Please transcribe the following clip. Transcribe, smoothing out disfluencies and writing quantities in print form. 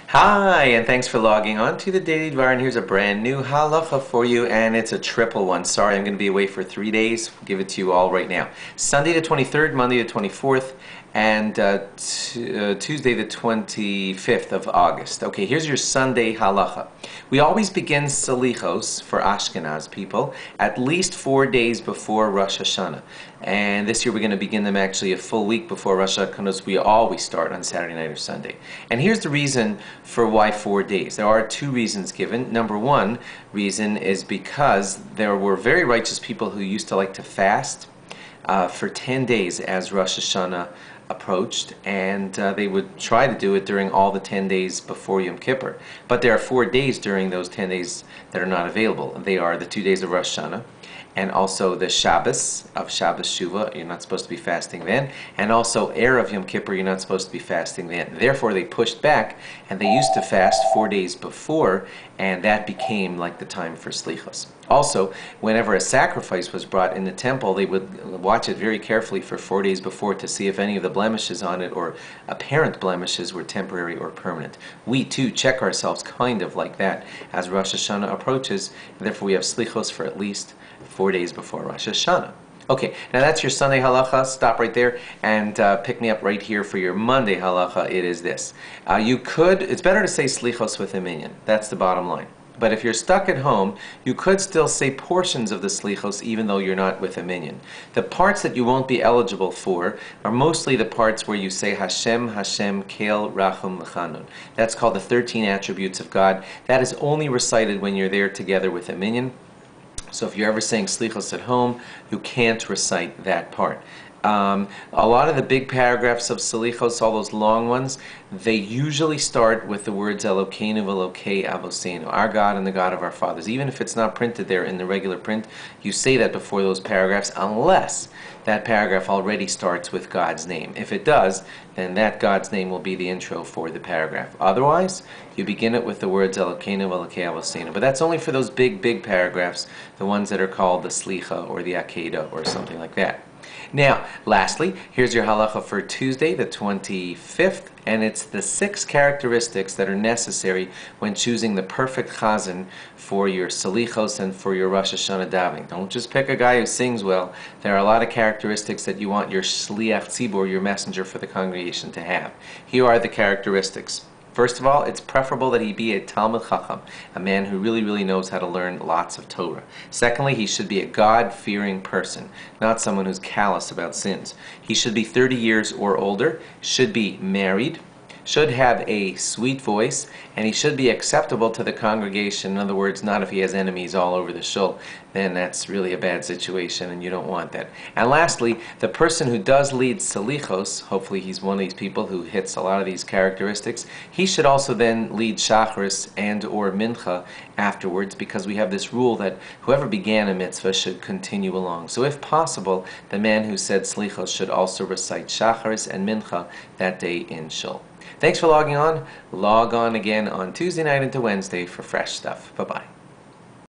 Hi, and thanks for logging on to the Daily Dvar, and here's a brand new halacha for you, and it's a triple one. Sorry, I'm going to be away for 3 days. I'll give it to you all right now. Sunday the 23rd, Monday the 24th, and Tuesday the 25th of August. Okay, here's your Sunday halacha. We always begin Salichos, for Ashkenaz people, at least 4 days before Rosh Hashanah. And this year we're going to begin them actually a full week before Rosh Hashanah. We always start on Saturday night or Sunday. And here's the reason for why 4 days. There are two reasons given. Number one reason is because there were very righteous people who used to like to fast for 10 days as Rosh Hashanah approached, and they would try to do it during all the 10 days before Yom Kippur. But there are 4 days during those 10 days that are not available. They are the 2 days of Rosh Hashanah, and also the Shabbos of Shabbos Shuvah, you're not supposed to be fasting then, and also Erev Yom Kippur, you're not supposed to be fasting then. Therefore, they pushed back, and they used to fast 4 days before, and that became like the time for Slichos. Also, whenever a sacrifice was brought in the temple, they would watch it very carefully for 4 days before to see if any of the blemishes on it or apparent blemishes were temporary or permanent. We too check ourselves kind of like that as Rosh Hashanah approaches, and therefore we have Slichos for at least 4 days before Rosh Hashanah. Okay, now that's your Sunday halacha. Stop right there and pick me up right here for your Monday halacha. It is this. It's better to say slichos with a minyan. That's the bottom line. But if you're stuck at home, you could still say portions of the slichos even though you're not with a minyan. The parts that you won't be eligible for are mostly the parts where you say Hashem, Hashem, Kel, Rachum, Lechanun. That's called the 13 attributes of God. That is only recited when you're there together with a minyan. So if you're ever saying slichos at home, you can't recite that part. A lot of the big paragraphs of salichos, all those long ones, they usually start with the words Elokeinu v'Elokei Avoseinu, our God and the God of our fathers. Even if it's not printed there in the regular print, you say that before those paragraphs, unless that paragraph already starts with God's name. If it does, then that God's name will be the intro for the paragraph. Otherwise, you begin it with the words Elokeinu v'Elokei Avoseinu. But that's only for those big paragraphs, the ones that are called the Slicha or the Akedah or something like that. Now, lastly, here's your halacha for Tuesday, the 25th, and it's the 6 characteristics that are necessary when choosing the perfect chazan for your salichos and for your Rosh Hashanah davening. Don't just pick a guy who sings well. There are a lot of characteristics that you want your shliach tzibur, your messenger for the congregation, to have. Here are the characteristics. First of all, it's preferable that he be a Talmud Chacham, a man who really knows how to learn lots of Torah. Secondly, he should be a God-fearing person, not someone who's callous about sins. He should be 30 years or older, should be married, should have a sweet voice, and he should be acceptable to the congregation. In other words, not if he has enemies all over the shul. Then that's really a bad situation, and you don't want that. And lastly, the person who does lead salichos, hopefully he's one of these people who hits a lot of these characteristics, he should also then lead shacharis and or mincha afterwards, because we have this rule that whoever began a mitzvah should continue along. So if possible, the man who said salichos should also recite shacharis and mincha that day in shul. Thanks for logging on. Log on again on Tuesday night into Wednesday for fresh stuff. Bye-bye.